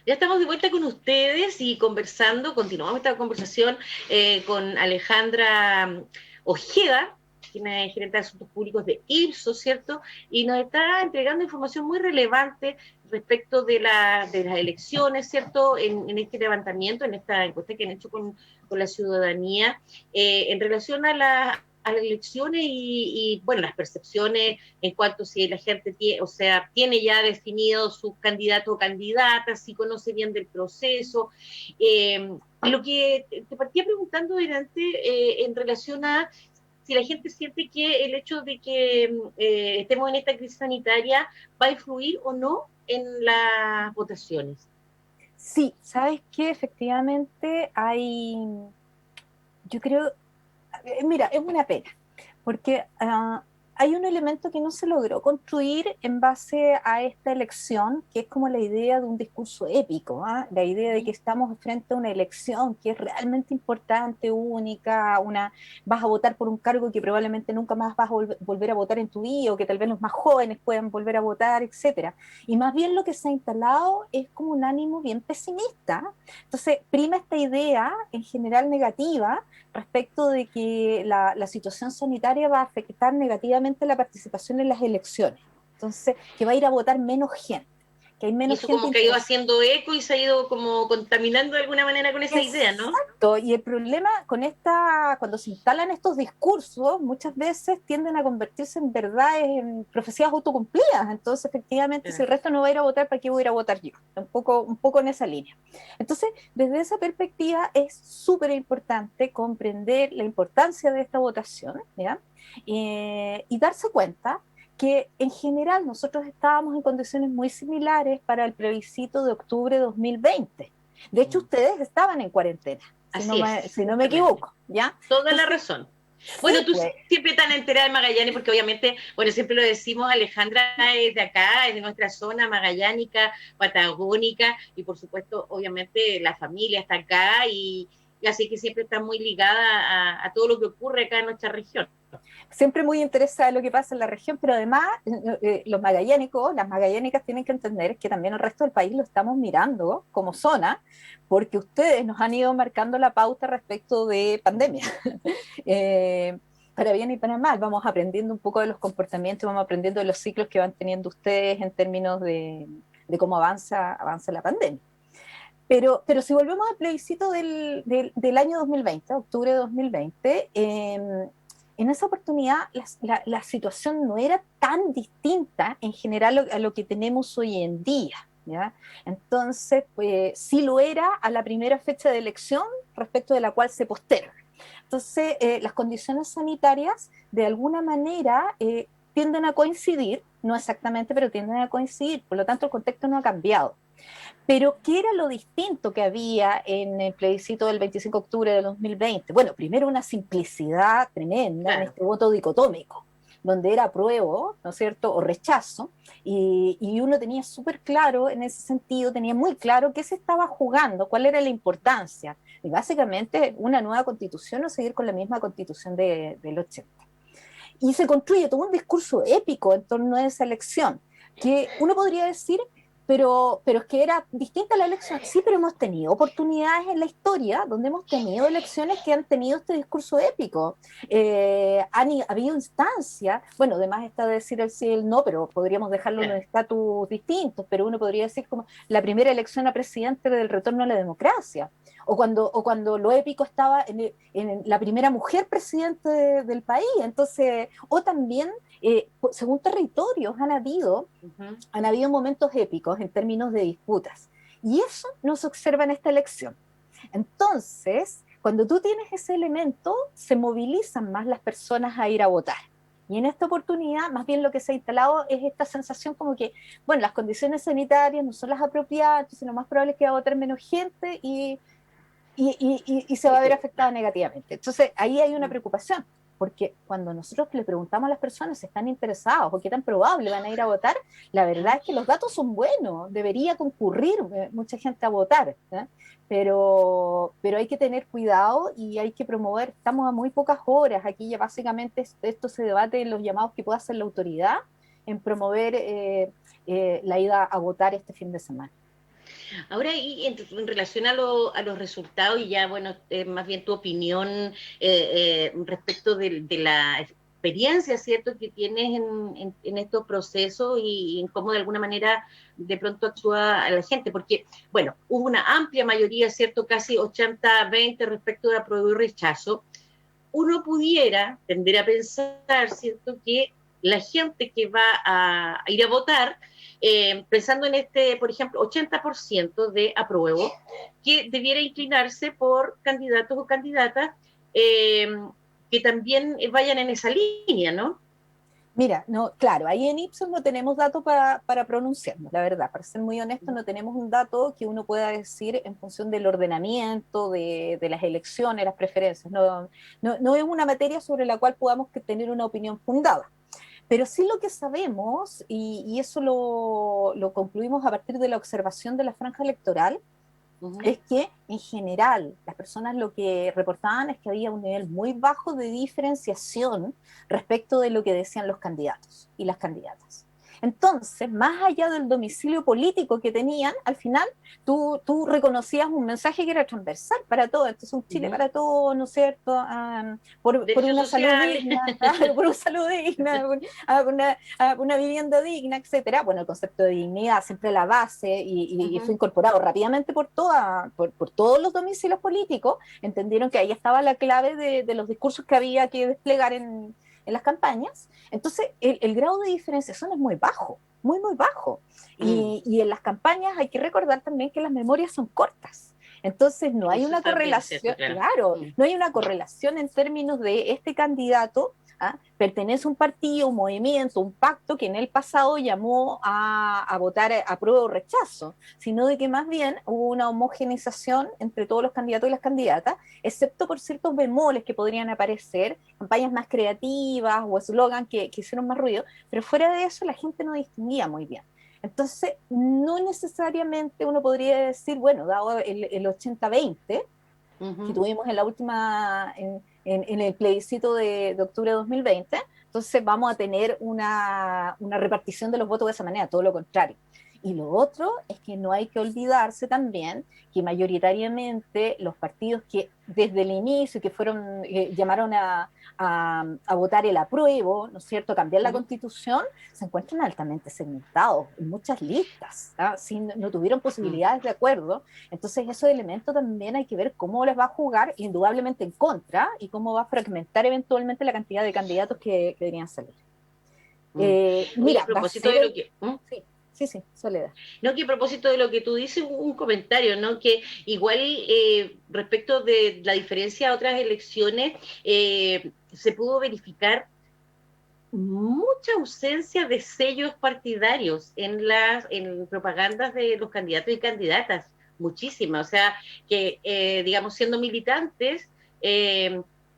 Ya estamos de vuelta con ustedes y conversando, continuamos esta conversación con Alejandra Ojeda, quien es gerente de asuntos públicos de Ipsos, ¿cierto? Y nos está entregando información muy relevante respecto de las elecciones, ¿cierto? En este levantamiento, en esta encuesta que han hecho con la ciudadanía, en relación a las elecciones bueno, las percepciones en cuanto a si la gente tiene, o sea, tiene ya definido sus candidatos o candidatas, si conoce bien del proceso. Lo que te partía preguntando delante en relación a si la gente siente que el hecho de que estemos en esta crisis sanitaria va a influir o no en las votaciones. Sí, sabes que efectivamente yo creo, mira, es una pena, porque hay un elemento que no se logró construir en base a esta elección, que es como la idea de un discurso épico, ¿ah? La idea de que estamos frente a una elección que es realmente importante, única, vas a votar por un cargo que probablemente nunca más vas a volver a votar en tu vida, o que tal vez los más jóvenes puedan volver a votar, etcétera. Y más bien lo que se ha instalado es como un ánimo bien pesimista. Entonces, prima esta idea en general negativa respecto de que la situación sanitaria va a afectar negativamente la participación en las elecciones. Entonces, que va a ir a votar menos gente, que hay Y menos eso gente como que ha ido interesada. haciendo eco y se ha ido como contaminando de alguna manera con esa idea, ¿no? Exacto, y el problema con cuando se instalan estos discursos, muchas veces tienden a convertirse en verdades, en profecías autocumplidas. Entonces, efectivamente, si el resto no va a ir a votar, ¿para qué voy a ir a votar yo? Un poco en esa línea. Entonces, desde esa perspectiva, es súper importante comprender la importancia de esta votación, ¿ya? Y darse cuenta que en general nosotros estábamos en condiciones muy similares para el plebiscito de octubre de 2020. De hecho, ustedes estaban en cuarentena, Así es, si no me justamente. equivoco, ¿ya? Toda la Entonces, razón. sí, Bueno, tú pues, siempre tan enterada de Magallanes, porque obviamente, bueno, siempre lo decimos, Alejandra es de acá, es de nuestra zona magallánica, patagónica, y por supuesto, obviamente, la familia está acá, y así que siempre está muy ligada a todo lo que ocurre acá en nuestra región. siempre muy interesada en lo que pasa en la región, pero además los magallánicos, las magallánicas tienen que entender que también el resto del país lo estamos mirando como zona, porque ustedes nos han ido marcando la pauta respecto de pandemia. eh, para bien y para mal, vamos aprendiendo un poco de los comportamientos, vamos aprendiendo de los ciclos que van teniendo ustedes en términos de cómo avanza la pandemia. Pero si volvemos al plebiscito del año 2020, octubre de 2020, en esa oportunidad la situación no era tan distinta en general a lo que tenemos hoy en día. ¿Ya? Entonces, pues, sí lo era a la primera fecha de elección respecto de la cual se posterga. Entonces, las condiciones sanitarias de alguna manera tienden a coincidir, no exactamente, pero tienden a coincidir, por lo tanto el contexto no ha cambiado. Pero, ¿qué era lo distinto que había en el plebiscito del 25 de octubre de 2020? Bueno, primero una simplicidad tremenda en Claro. este voto dicotómico, donde era apruebo, ¿no es cierto?, o rechazo, y uno tenía súper claro en ese sentido, tenía muy claro qué se estaba jugando, cuál era la importancia, y básicamente una nueva constitución o seguir con la misma constitución del 80. Y se construye todo un discurso épico en torno a esa elección, que uno podría decir, pero es que era distinta la elección. Sí, pero hemos tenido oportunidades en la historia donde hemos tenido elecciones que han tenido este discurso épico. Han habido instancias, bueno, además está de decir el sí y el no, pero podríamos dejarlo en Claro. estatus distintos, pero uno podría decir como la primera elección a presidente del retorno a la democracia, o cuando lo épico estaba en la primera mujer presidente del país. Entonces, o también, según territorios, Uh -huh. han habido momentos épicos en términos de disputas. Y eso no se observa en esta elección. Entonces, cuando tú tienes ese elemento, se movilizan más las personas a ir a votar. Y en esta oportunidad, más bien lo que se ha instalado es esta sensación como que, bueno, las condiciones sanitarias no son las apropiadas, sino más probable es que va a votar menos gente y se va a ver afectada negativamente. Entonces, ahí hay una preocupación, porque cuando nosotros le preguntamos a las personas si están interesados o qué tan probable van a ir a votar, la verdad es que los datos son buenos, debería concurrir mucha gente a votar, ¿eh? Pero hay que tener cuidado y hay que promover, estamos a muy pocas horas, aquí ya básicamente esto se debate en los llamados que pueda hacer la autoridad en promover la ida a votar este fin de semana. Ahora, y en relación a los resultados, y ya, bueno, más bien tu opinión respecto de la experiencia, ¿cierto?, que tienes en estos procesos y en cómo de alguna manera de pronto actúa a la gente, porque, bueno, hubo una amplia mayoría, ¿cierto?, casi 80-20 respecto de apruebo y rechazo. Uno pudiera tender a pensar, ¿cierto?, que la gente que va a ir a votar, pensando en este, por ejemplo, 80% de apruebo, que debiera inclinarse por candidatos o candidatas eh, que también vayan en esa línea, ¿no? Mira, no, claro, ahí en Ipsos no tenemos datos para pronunciarnos, la verdad, para ser muy honesto, no tenemos un dato que uno pueda decir en función del ordenamiento, de las elecciones, las preferencias. No, no es una materia sobre la cual podamos tener una opinión fundada. Pero sí lo que sabemos, y eso lo concluimos a partir de la observación de la franja electoral, Uh -huh. es que en general las personas lo que reportaban es que había un nivel muy bajo de diferenciación respecto de lo que decían los candidatos y las candidatas. Entonces, más allá del domicilio político que tenían, al final tú reconocías un mensaje que era transversal para todos. Entonces, un Uh Chile -huh. para todos, ¿no es cierto? Por Derechos una salud sociales. digna, por una salud digna, por una vivienda digna, etcétera. Bueno, el concepto de dignidad siempre la base Uh y fue -huh. incorporado rápidamente por todos los domicilios políticos. Entendieron que ahí estaba la clave de los discursos que había que desplegar en las campañas. Entonces, el grado de diferenciación es muy bajo, muy, muy bajo. Mm. Y en las campañas hay que recordar también que las memorias son cortas. Entonces, no hay Eso una también es cierto, correlación, claro. claro, Mm. no hay una correlación en términos de este candidato. Pertenece a un partido, un movimiento, un pacto que en el pasado llamó a votar a prueba o rechazo, sino de que más bien hubo una homogeneización entre todos los candidatos y las candidatas, excepto por ciertos bemoles que podrían aparecer, campañas más creativas o eslogan que hicieron más ruido, pero fuera de eso la gente no distinguía muy bien. Entonces, no necesariamente uno podría decir, bueno, dado el 80-20 Uh que -huh. tuvimos en la última, en el plebiscito de octubre de 2020, entonces vamos a tener una repartición de los votos de esa manera, todo lo contrario. Y lo otro es que no hay que olvidarse también que mayoritariamente los partidos que desde el inicio, que fueron, llamaron a votar el apruebo, ¿no es cierto?, a cambiar Uh la -huh. constitución, se encuentran altamente segmentados en muchas listas, sin, no tuvieron Mm. posibilidades de acuerdo. Entonces, esos elementos también hay que ver cómo les va a jugar, indudablemente en contra, y cómo va a fragmentar eventualmente la cantidad de candidatos que deberían salir. Mm. Oye, a Mira, va a propósito ser de lo el... que... Sí, sí, sí, Soledad. No, que a propósito de lo que tú dices, un comentario, ¿no? Que igual respecto de la diferencia a otras elecciones, se pudo verificar mucha ausencia de sellos partidarios en propagandas de los candidatos y candidatas, muchísima. O sea, que, digamos, siendo militantes,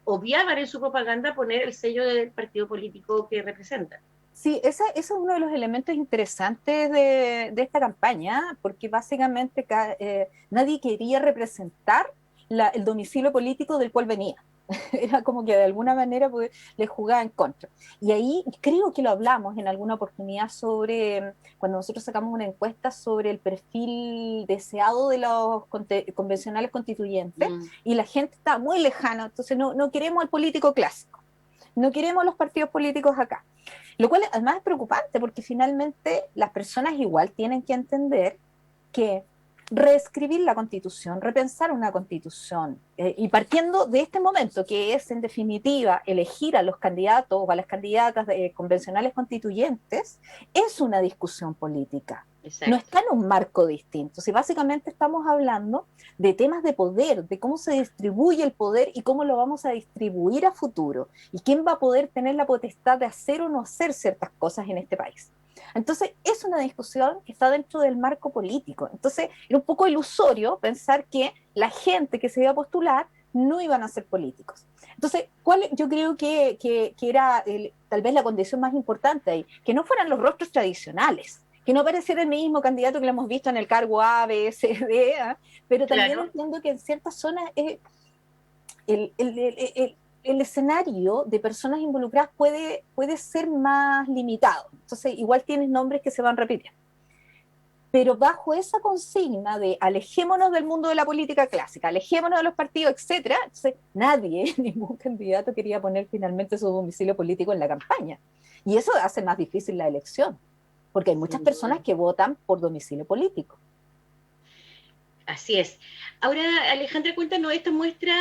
obviaban en su propaganda poner el sello del partido político que representan. Sí, ese es uno de los elementos interesantes de esta campaña, porque básicamente nadie quería representar el domicilio político del cual venía. Era como que de alguna manera pues, le jugaba en contra. Y ahí creo que lo hablamos en alguna oportunidad sobre, cuando nosotros sacamos una encuesta sobre el perfil deseado de los convencionales constituyentes, Mm. y la gente está muy lejana, entonces no queremos al político clásico, no queremos los partidos políticos acá. Lo cual además es preocupante porque finalmente las personas igual tienen que entender que reescribir la constitución, repensar una constitución, y partiendo de este momento, que es en definitiva elegir a los candidatos o a las candidatas convencionales constituyentes, es una discusión política. No Exacto. está en un marco distinto. Si básicamente estamos hablando de temas de poder, de cómo se distribuye el poder y cómo lo vamos a distribuir a futuro, y quién va a poder tener la potestad de hacer o no hacer ciertas cosas en este país. Entonces, es una discusión que está dentro del marco político. Entonces, era un poco ilusorio pensar que la gente que se iba a postular no iban a ser políticos. Entonces, yo creo que era tal vez la condición más importante ahí, que no fueran los rostros tradicionales, que no apareciera el mismo candidato que lo hemos visto en el cargo A, B, C, D, pero también Claro. entiendo que en ciertas zonas el, el, el, el escenario de personas involucradas puede ser más limitado. Entonces, igual tienes nombres que se van repitiendo. pero bajo esa consigna de alejémonos del mundo de la política clásica, alejémonos de los partidos, etcétera, entonces nadie, ningún candidato quería poner finalmente su domicilio político en la campaña. Y eso hace más difícil la elección, porque hay muchas sin personas duda. que votan por domicilio político. Así es. Ahora, Alejandra, cuéntanos, esta muestra,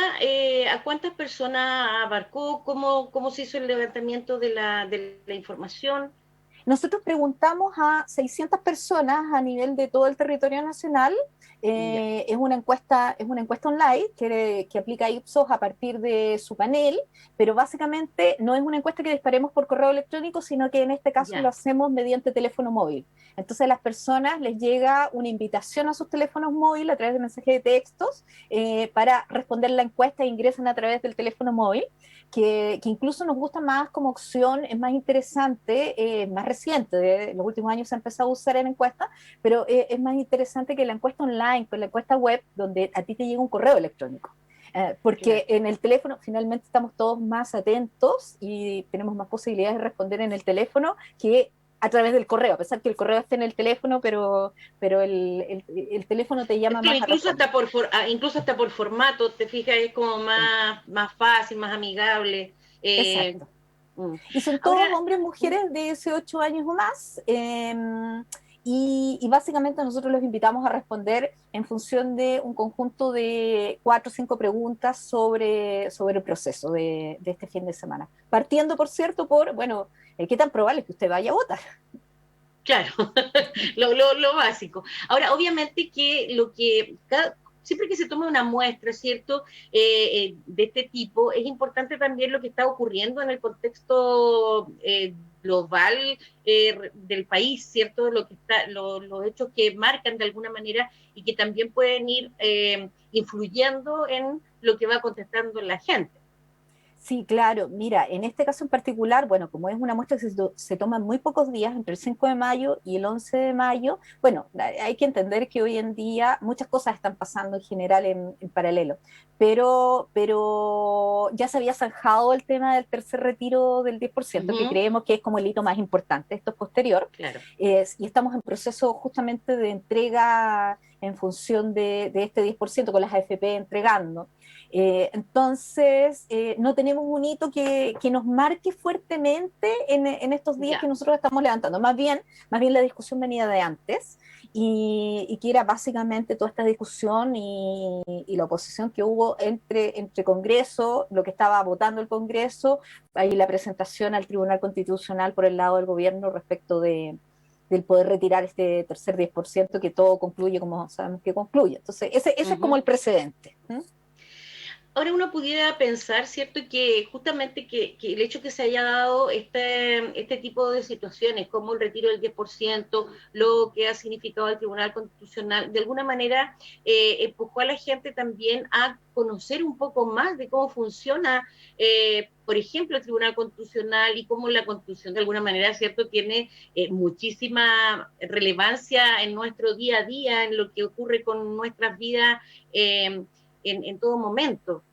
¿a cuántas personas abarcó? ¿Cómo se hizo el levantamiento de la información? Nosotros preguntamos a 600 personas a nivel de todo el territorio nacional. Ya, Es una encuesta online que aplica Ipsos a partir de su panel, pero básicamente no es una encuesta que disparemos por correo electrónico, sino que en este caso lo ya, hacemos mediante teléfono móvil. Entonces a las personas les llega una invitación a sus teléfonos móviles a través de mensajes de textos para responder la encuesta e ingresan a través del teléfono móvil. Que incluso nos gusta más como opción, es más interesante, más reciente, de los últimos años se ha empezado a usar en encuestas, pero es más interesante que la encuesta online, con la encuesta web, donde a ti te llega un correo electrónico. claro. Porque en el teléfono finalmente estamos todos más atentos y tenemos más posibilidades de responder en el teléfono que a través del correo, a pesar que el correo esté en el teléfono, pero el teléfono te llama Claro, más a incluso responder. incluso hasta por formato, te fijas, es como Sí, más fácil, más amigable. exacto. Mm. Y son Ahora, todos hombres, mm, mujeres de 18 años o más. Y básicamente nosotros los invitamos a responder en función de un conjunto de 4 o 5 preguntas sobre el proceso de este fin de semana. Partiendo, por cierto, bueno, ¿qué tan probable es que usted vaya a votar? claro, lo básico. Ahora, obviamente que siempre que se toma una muestra, ¿cierto? De este tipo, es importante también lo que está ocurriendo en el contexto global del país, ¿cierto? Los hechos que marcan de alguna manera y que también pueden ir influyendo en lo que va contestando la gente. Sí, claro. Mira, en este caso en particular, bueno, como es una muestra que se toma en muy pocos días, entre el 5 de mayo y el 11 de mayo, bueno, hay que entender que hoy en día muchas cosas están pasando en general en paralelo, pero ya se había zanjado el tema del tercer retiro del 10%, que Ujú, creemos que es como el hito más importante, esto es posterior, claro. y estamos en proceso justamente de entrega en función de este 10% con las AFP entregando. Entonces, no tenemos un hito que nos marque fuertemente en estos días que Ya. nosotros estamos levantando. Más bien la discusión venía de antes y que era básicamente toda esta discusión y la oposición que hubo entre Congreso, lo que estaba votando el Congreso, ahí la presentación al Tribunal Constitucional por el lado del gobierno respecto del poder retirar este tercer 10% que todo concluye como sabemos que concluye. Entonces, ese es como Ujú. el precedente. ¿Mm? Ahora uno pudiera pensar, ¿cierto?, que justamente que el hecho que se haya dado este tipo de situaciones, como el retiro del 10%, lo que ha significado el Tribunal Constitucional, de alguna manera empujó a la gente también a conocer un poco más de cómo funciona, por ejemplo, el Tribunal Constitucional y cómo la Constitución de alguna manera, ¿cierto?, tiene muchísima relevancia en nuestro día a día, en lo que ocurre con nuestras vidas. En todo momento.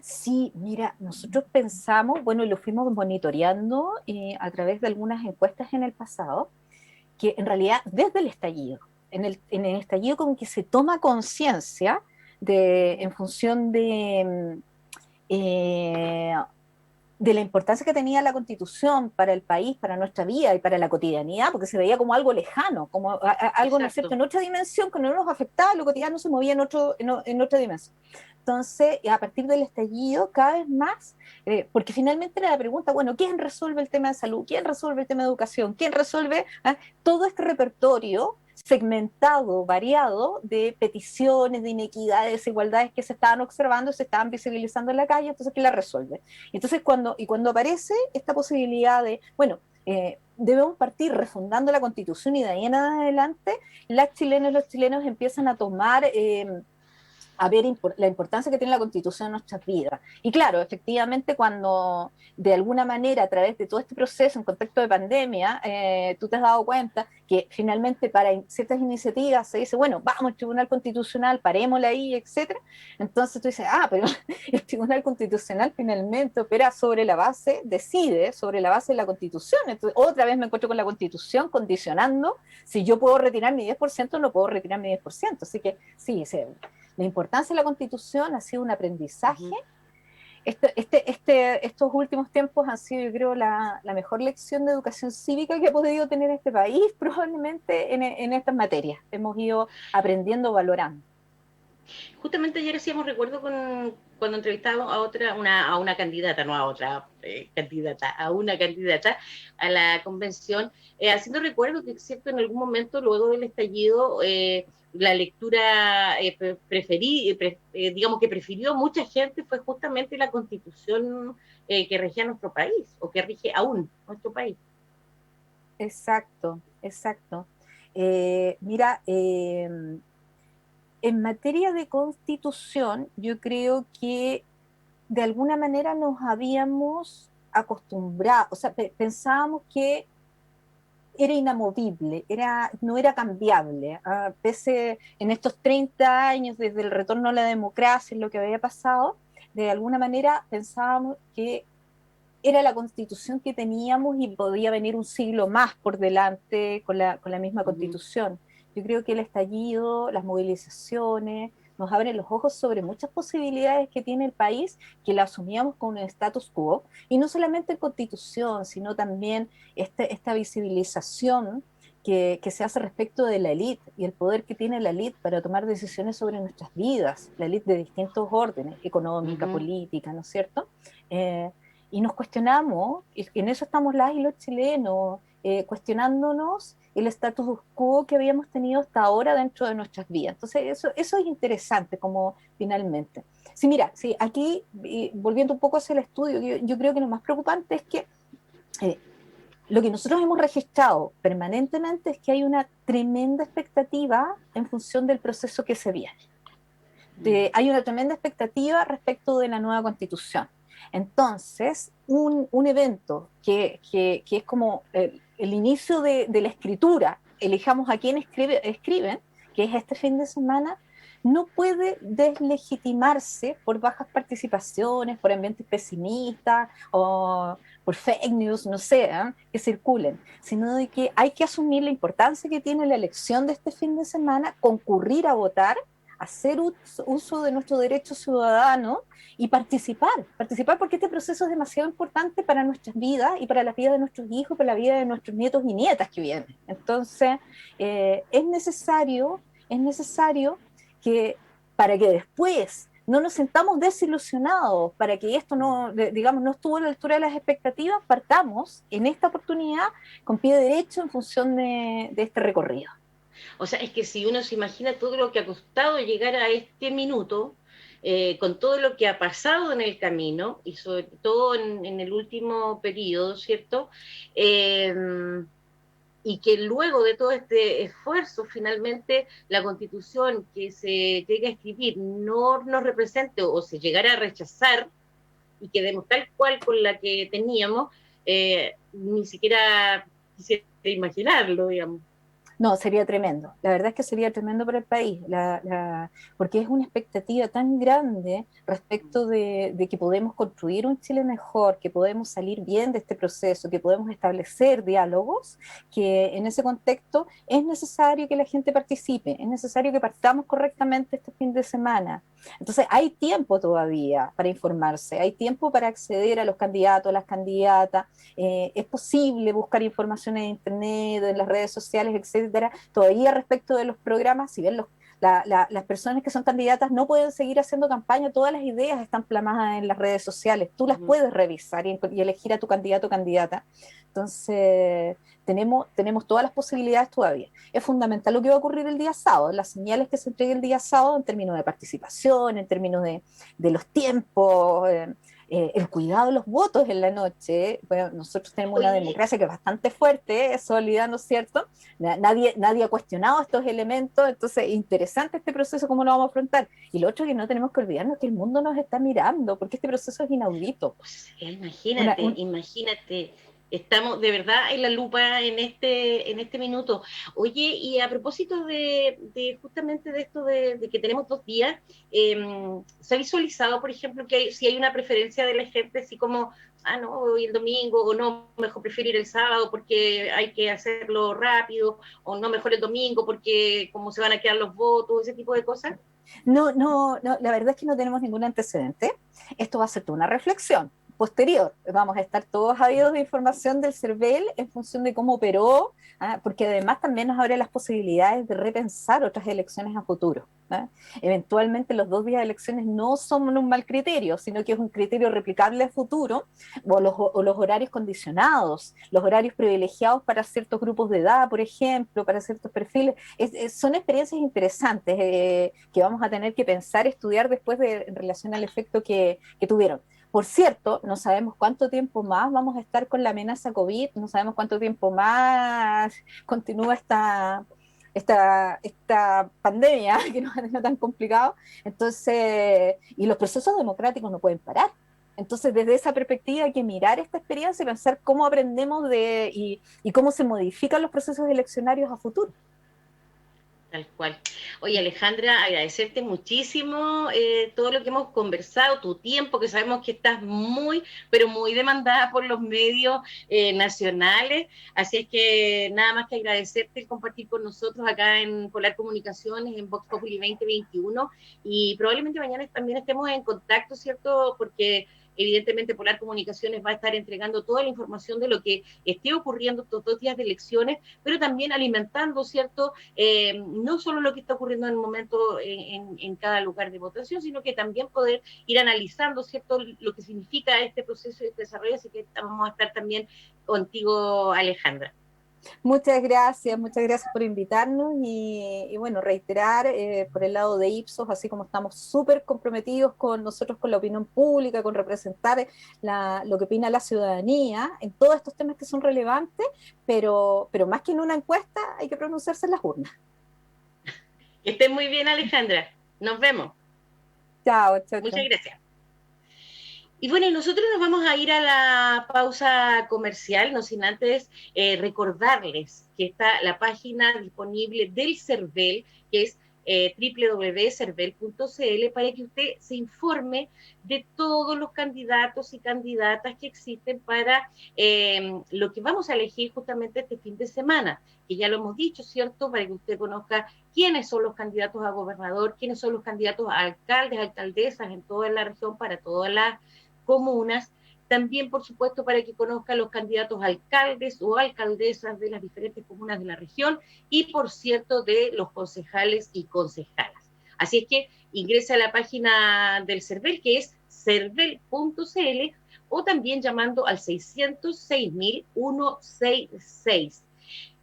Sí, mira, nosotros pensamos, bueno, y lo fuimos monitoreando a través de algunas encuestas en el pasado, que en realidad desde el estallido, en el estallido como que se toma conciencia en función eh, de la importancia que tenía la Constitución para el país, para nuestra vida y para la cotidianidad, porque se veía como algo lejano, como algo, ¿no es cierto?, Exacto. en otra dimensión que no nos afectaba, lo cotidiano se movía en otra dimensión. Entonces, a partir del estallido, cada vez más, porque finalmente era la pregunta, bueno, ¿quién resuelve el tema de salud? ¿Quién resuelve el tema de educación? ¿Quién resuelve todo este repertorio segmentado, variado de peticiones, de inequidades, desigualdades que se estaban observando, se estaban visibilizando en la calle? Entonces, ¿quién la resuelve? Entonces, cuando aparece esta posibilidad de, bueno, debemos partir refundando la Constitución y de ahí en adelante, las chilenas y los chilenos empiezan a tomar a ver la importancia que tiene la Constitución en nuestras vidas. Y claro, efectivamente, cuando de alguna manera, a través de todo este proceso en contexto de pandemia, tú te has dado cuenta que finalmente para ciertas iniciativas se dice, bueno, vamos al Tribunal Constitucional, parémosla ahí, etcétera. Entonces tú dices, pero el Tribunal Constitucional finalmente opera sobre la base, decide sobre la base de la Constitución. Entonces, otra vez me encuentro con la Constitución condicionando si yo puedo retirar mi 10% o no puedo retirar mi 10%. Así que sí, la importancia de la Constitución ha sido un aprendizaje. Ujú. Estos últimos tiempos han sido, yo creo, la mejor lección de educación cívica que ha podido tener este país, probablemente en estas materias. Hemos ido aprendiendo, valorando. Justamente ayer hacíamos recuerdo cuando entrevistábamos a una candidata, no a otra candidata, a una candidata a la convención, haciendo recuerdo que, cierto, en algún momento, luego del estallido, la lectura digamos que prefirió mucha gente fue justamente la Constitución que regía nuestro país, o que rige aún nuestro país. Exacto, exacto. Mira, en materia de constitución, yo creo que de alguna manera nos habíamos acostumbrado, o sea, pensábamos que era inamovible, no era cambiable. Pese en estos 30 años desde el retorno a la democracia, en lo que había pasado, de alguna manera pensábamos que era la constitución que teníamos y podía venir un siglo más por delante con la misma constitución. Yo creo que el estallido, las movilizaciones, nos abren los ojos sobre muchas posibilidades que tiene el país, que la asumíamos con un status quo, y no solamente en constitución, sino también esta visibilización que se hace respecto de la élite y el poder que tiene la élite para tomar decisiones sobre nuestras vidas, la élite de distintos órdenes, económica, política, ¿no es cierto? Y nos cuestionamos, y en eso estamos las y los chilenos, cuestionándonos el status quo que habíamos tenido hasta ahora dentro de nuestras vidas. Entonces, eso es interesante, como finalmente. Sí, mira, sí, aquí, volviendo un poco hacia el estudio, yo creo que lo más preocupante es que lo que nosotros hemos registrado permanentemente es que hay una tremenda expectativa en función del proceso que se viene. Hay una tremenda expectativa respecto de la nueva constitución. Entonces, un evento que es como el inicio de la escritura, elijamos a quién escriben, que es este fin de semana, no puede deslegitimarse por bajas participaciones, por ambientes pesimistas o por fake news, no sé, que circulen, sino de que hay que asumir la importancia que tiene la elección de este fin de semana, concurrir a votar, hacer uso de nuestro derecho ciudadano y participar porque este proceso es demasiado importante para nuestras vidas y para la vida de nuestros hijos, para la vida de nuestros nietos y nietas que vienen. Entonces, es necesario que para que después no nos sentamos desilusionados, para que esto no, digamos, no estuvo a la altura de las expectativas, partamos en esta oportunidad con pie derecho en función de este recorrido. O sea, es que si uno se imagina todo lo que ha costado llegar a este minuto, con todo lo que ha pasado en el camino, y sobre todo en el último periodo, ¿cierto? Eh, y que luego de todo este esfuerzo, finalmente la constitución que se llegue a escribir no nos represente o se llegara a rechazar y quedemos tal cual con la que teníamos, ni siquiera quisiera imaginarlo, digamos. No, sería tremendo. La verdad es que sería tremendo para el país, porque es una expectativa tan grande respecto de que podemos construir un Chile mejor, que podemos salir bien de este proceso, que podemos establecer diálogos, que en ese contexto es necesario que la gente participe, es necesario que partamos correctamente este fin de semana. Entonces, hay tiempo todavía para informarse, hay tiempo para acceder a los candidatos, a las candidatas, es posible buscar información en internet, en las redes sociales, etcétera. Todavía respecto de los programas, si bien las personas que son candidatas no pueden seguir haciendo campaña, todas las ideas están plasmadas en las redes sociales, tú las puedes revisar y elegir a tu candidato o candidata. Entonces, tenemos todas las posibilidades todavía. Es fundamental lo que va a ocurrir el día sábado, las señales que se entreguen el día sábado en términos de participación, en términos de los tiempos, el cuidado de los votos en la noche. Bueno, nosotros tenemos una Oye, democracia que es bastante fuerte, es sólida, ¿no es cierto? Nadie ha cuestionado estos elementos, entonces interesante este proceso, cómo lo vamos a afrontar. Y lo otro que no tenemos que olvidarnos es que el mundo nos está mirando, porque este proceso es inaudito. o sea, Una, imagínate, un, imagínate. Estamos de verdad en la lupa en este minuto. Oye, y a propósito de justamente de esto de que tenemos 2 días, ¿se ha visualizado, por ejemplo, que si hay una preferencia de la gente, así como, no, hoy el domingo, o no, mejor prefiero ir el sábado porque hay que hacerlo rápido, o no, mejor el domingo porque como se van a quedar los votos, ese tipo de cosas? no, la verdad es que no tenemos ningún antecedente. Esto va a ser toda una reflexión posterior. Vamos a estar todos habidos de información del CERVEL en función de cómo operó, porque además también nos abre las posibilidades de repensar otras elecciones a futuro. Eventualmente los 2 días de elecciones no son un mal criterio, sino que es un criterio replicable a futuro, o los horarios condicionados, los horarios privilegiados para ciertos grupos de edad, por ejemplo, para ciertos perfiles. Son experiencias interesantes que vamos a tener que pensar, estudiar después en relación al efecto que tuvieron. Por cierto, no sabemos cuánto tiempo más vamos a estar con la amenaza COVID, no sabemos cuánto tiempo más continúa esta pandemia que nos ha tenido tan complicado. Entonces, y los procesos democráticos no pueden parar. Entonces, desde esa perspectiva hay que mirar esta experiencia y pensar cómo aprendemos y cómo se modifican los procesos eleccionarios a futuro. Tal cual. Oye, Alejandra, agradecerte muchísimo todo lo que hemos conversado, tu tiempo, que sabemos que estás muy, pero muy demandada por los medios nacionales. Así es que nada más que agradecerte el compartir con nosotros acá en Polar Comunicaciones, en Vox Populi 2021. Y probablemente mañana también estemos en contacto, ¿cierto? Porque evidentemente Polar Comunicaciones va a estar entregando toda la información de lo que esté ocurriendo estos 2 días de elecciones, pero también alimentando, ¿cierto? No solo lo que está ocurriendo en el momento en cada lugar de votación, sino que también poder ir analizando, ¿cierto?, lo que significa este proceso de desarrollo, así que vamos a estar también contigo, Alejandra. Muchas gracias por invitarnos y bueno, reiterar por el lado de Ipsos, así como estamos súper comprometidos con nosotros, con la opinión pública, con representar lo que opina la ciudadanía en todos estos temas que son relevantes, pero más que en una encuesta hay que pronunciarse en las urnas. Que estén muy bien, Alejandra. Nos vemos. Chao, chao, Muchas chao. gracias. Y bueno, nosotros nos vamos a ir a la pausa comercial, no sin antes recordarles que está la página disponible del CERVEL, que es www.cervel.cl, para que usted se informe de todos los candidatos y candidatas que existen para lo que vamos a elegir justamente este fin de semana, que ya lo hemos dicho, ¿cierto? Para que usted conozca quiénes son los candidatos a gobernador, quiénes son los candidatos a alcaldes, alcaldesas en toda la región, para todas las comunas, también por supuesto para que conozcan los candidatos a alcaldes o alcaldesas de las diferentes comunas de la región y por cierto de los concejales y concejalas. Así es que ingrese a la página del CERVEL, que es cervel.cl, o también llamando al 606.166.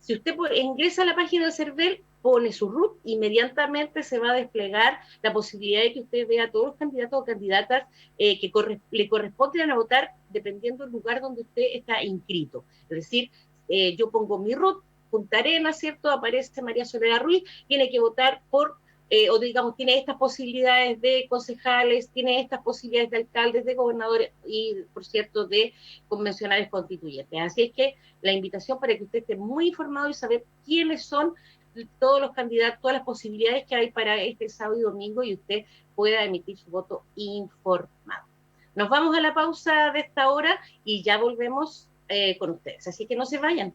Si usted ingresa a la página del CERVEL, pone su RUT, inmediatamente se va a desplegar la posibilidad de que usted vea a todos los candidatos o candidatas que le corresponden a votar dependiendo del lugar donde usted está inscrito. Es decir, yo pongo mi RUT, Punta Arenas, ¿cierto? Aparece María Soledad Ruiz, tiene que votar por o digamos, tiene estas posibilidades de concejales, tiene estas posibilidades de alcaldes, de gobernadores y, por cierto, de convencionales constituyentes. Así es que la invitación para que usted esté muy informado y saber quiénes son todos los candidatos, todas las posibilidades que hay para este sábado y domingo y usted pueda emitir su voto informado. Nos vamos a la pausa de esta hora y ya volvemos con ustedes. Así que no se vayan.